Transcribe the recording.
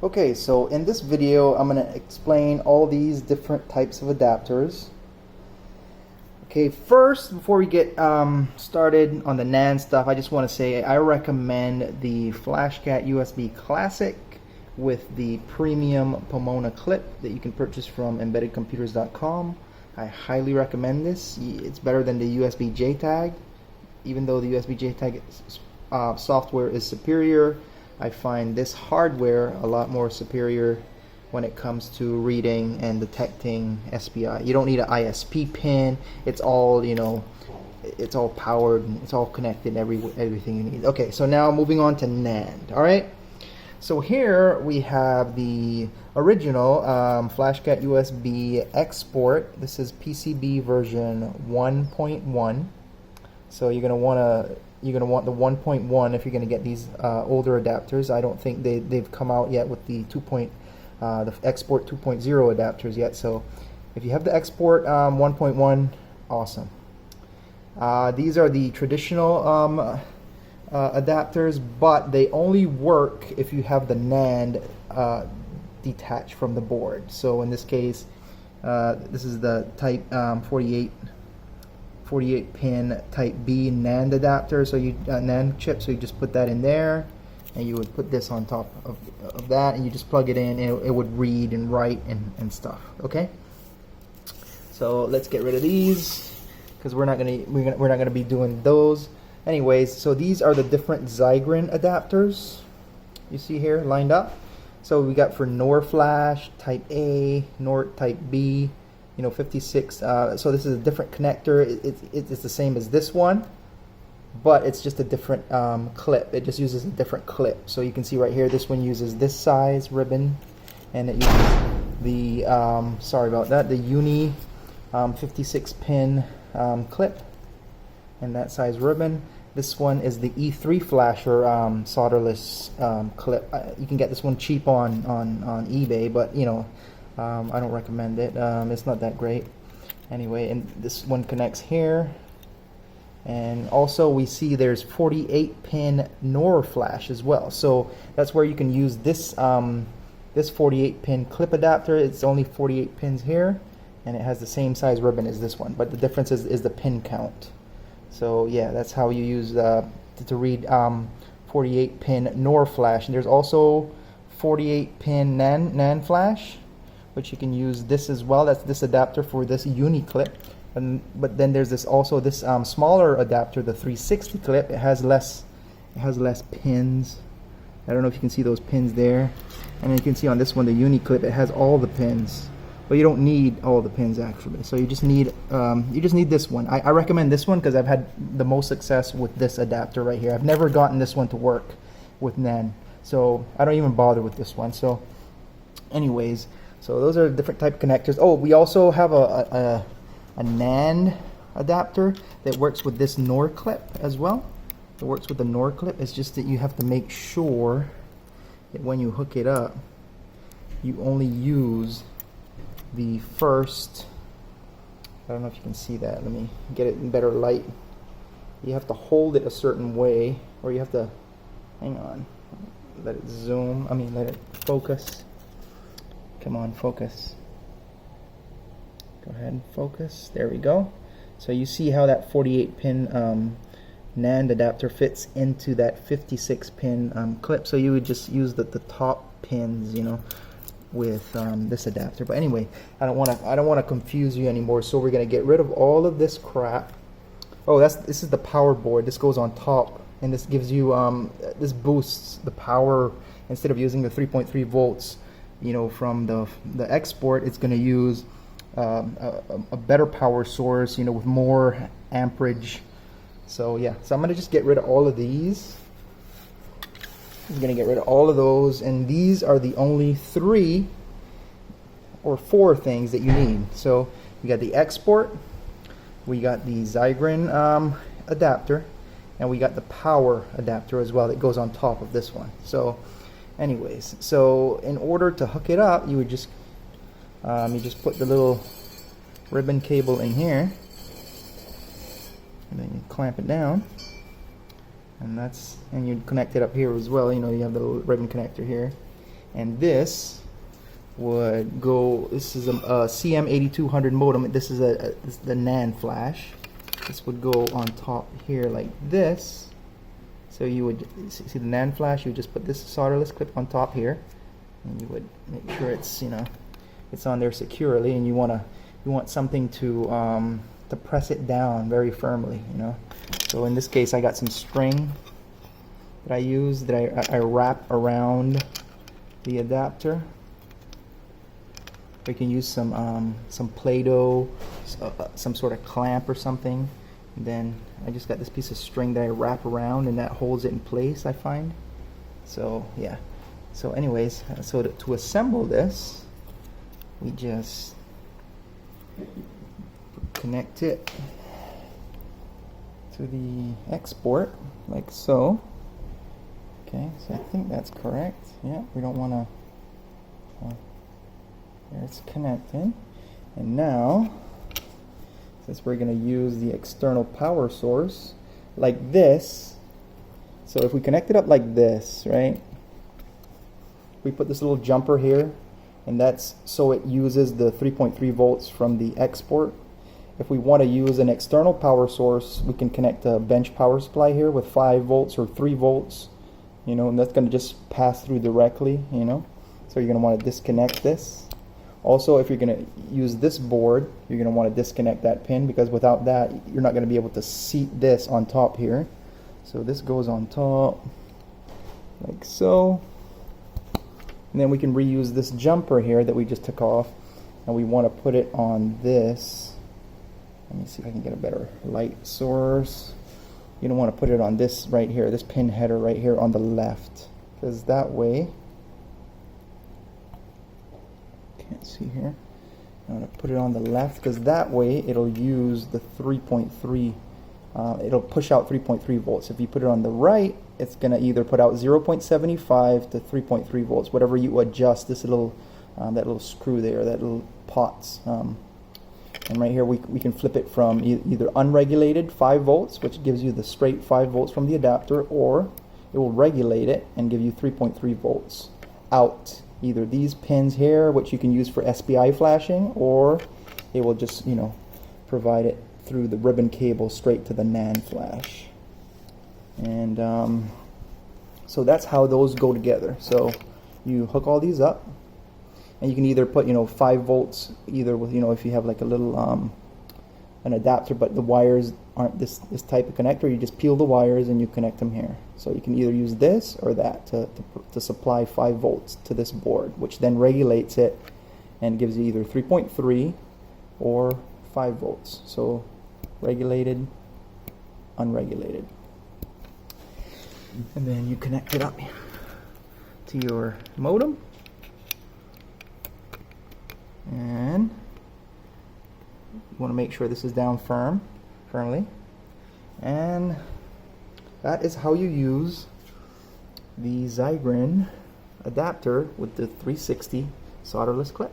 Okay, so in this video I'm going to explain all these different types of adapters. Okay, first, before we get started on the NAND stuff, I just want to say I recommend the FlashcatUSB Classic with the premium Pomona clip that you can purchase from embeddedcomputers.com. I highly recommend this. It's better than the USB JTAG. Even though the USB JTAG software is superior, I find this hardware a lot more superior when it comes to reading and detecting SPI. You don't need an ISP pin. It's all, it's all powered and it's all connected, everything you need. Okay, so now moving on to NAND. All right. So here we have the original FlashcatUSB xPort. This is PCB version 1.1. So you're gonna want the 1.1 if you're gonna get these older adapters. I don't think they've come out yet with the the xPort 2.0 adapters yet. So if you have the xPort 1.1, awesome. These are the traditional adapters, but they only work if you have the NAND detached from the board. So in this case, this is the type 48 pin type B NAND adapter. So you NAND chip. So you just put that in there, and you would put this on top of that, and you just plug it in, and it would read and write and stuff. Okay. So let's get rid of these because we're not gonna be doing those. Anyways, so these are the different Zygrin adapters you see here lined up. So we got for NOR flash type A, NOR type B, 56. So this is a different connector. It's the same as this one, but it's just a different clip. It just uses a different clip. So you can see right here, this one uses this size ribbon, and it uses the sorry about that, the Uni 56 pin clip and that size ribbon. This one is the E3 flasher solderless clip. You can get this one cheap on eBay, but I don't recommend it. It's not that great. Anyway, and this one connects here. And also we see there's 48 pin NOR flash as well. So that's where you can use this this 48 pin clip adapter. It's only 48 pins here, and it has the same size ribbon as this one, but the difference is the pin count. So yeah, that's how you use to read 48 pin NOR flash. And there's also 48 pin NAND flash, which you can use this as well. That's this adapter for this Uni clip. But then there's this smaller adapter, the 360 clip. It has less pins. I don't know if you can see those pins there. And then you can see on this one, the Uni clip, it has all the pins. But you don't need all the pins actually. So you just need this one. I recommend this one because I've had the most success with this adapter right here. I've never gotten this one to work with NAND, so I don't even bother with this one. So anyways, so those are different type of connectors. Oh, we also have a NAND adapter that works with this NOR clip as well. It works with the NOR clip. It's just that you have to make sure that when you hook it up, you only use the first, I don't know if you can see that, let me get it in better light. You have to hold it a certain way, or you have to, hang on, let it zoom, let it focus. Come on, focus. Go ahead and focus. There we go. So you see how that 48 pin NAND adapter fits into that 56 pin clip. So you would just use the top pins, with this adapter. But anyway, I don't want to confuse you anymore. So we're gonna get rid of all of this crap. Oh, this is the power board. This goes on top, and this gives you this boosts the power. Instead of using the 3.3 volts, from the xPort, it's gonna use a better power source, with more amperage. So yeah, so I'm gonna just get rid of all of these. I'm going to get rid of all of those, and these are the only 3 or 4 things that you need. So we got the xPort, we got the Zygrin adapter, and we got the power adapter as well that goes on top of this one. So anyways, so in order to hook it up, you would just you just put the little ribbon cable in here, and then you clamp it down. And you connect it up here as well. You have the little ribbon connector here, and this would go, this is a CM8200 modem. This is this is the NAND flash. This would go on top here like this. So you would see the NAND flash, you would just put this solderless clip on top here, and you would make sure it's, you know, it's on there securely, and you want something to press it down very firmly, you know. So in this case, I got some string that I use that I wrap around the adapter. We can use some Play-Doh, some sort of clamp or something. And then I just got this piece of string that I wrap around, and that holds it in place, I find. So yeah. So anyways, so to assemble this, we just connect it to the xPort like so. Okay, so I think that's correct. Yeah, we don't want to. There it's connected, and now since we're going to use the external power source like this, so if we connect it up like this, right? We put this little jumper here, and that's so it uses the 3.3 volts from the xPort. If we want to use an external power source, we can connect a bench power supply here with 5 volts or 3 volts, you know, and that's going to just pass through directly, you know. So you're going to want to disconnect this. Also, if you're going to use this board, you're going to want to disconnect that pin, because without that, you're not going to be able to seat this on top here. So this goes on top like so. And then we can reuse this jumper here that we just took off, and we want to put it on this. Let me see if I can get a better light source. You don't want to put it on this right here, this pin header right here on the left, because that way, can't see here, I'm going to put it on the left, because that way it'll use the 3.3, it'll push out 3.3 volts. If you put it on the right, it's going to either put out 0.75 to 3.3 volts, whatever you adjust this little, that little screw there, that little pots. And right here we can flip it from either unregulated 5 volts, which gives you the straight 5 volts from the adapter, or it will regulate it and give you 3.3 volts out. Either these pins here, which you can use for SPI flashing, or it will just, you know, provide it through the ribbon cable straight to the NAND flash. And so that's how those go together. So you hook all these up, and you can either put, you know, 5 volts, either with, you know, if you have like a little an adapter, but the wires aren't this type of connector, you just peel the wires and you connect them here. So you can either use this or that to supply 5 volts to this board, which then regulates it and gives you either 3.3 or 5 volts. So regulated, unregulated. And then you connect it up to your modem, and you want to make sure this is down firmly, and that is how you use the Zygrin adapter with the 360 solderless clip.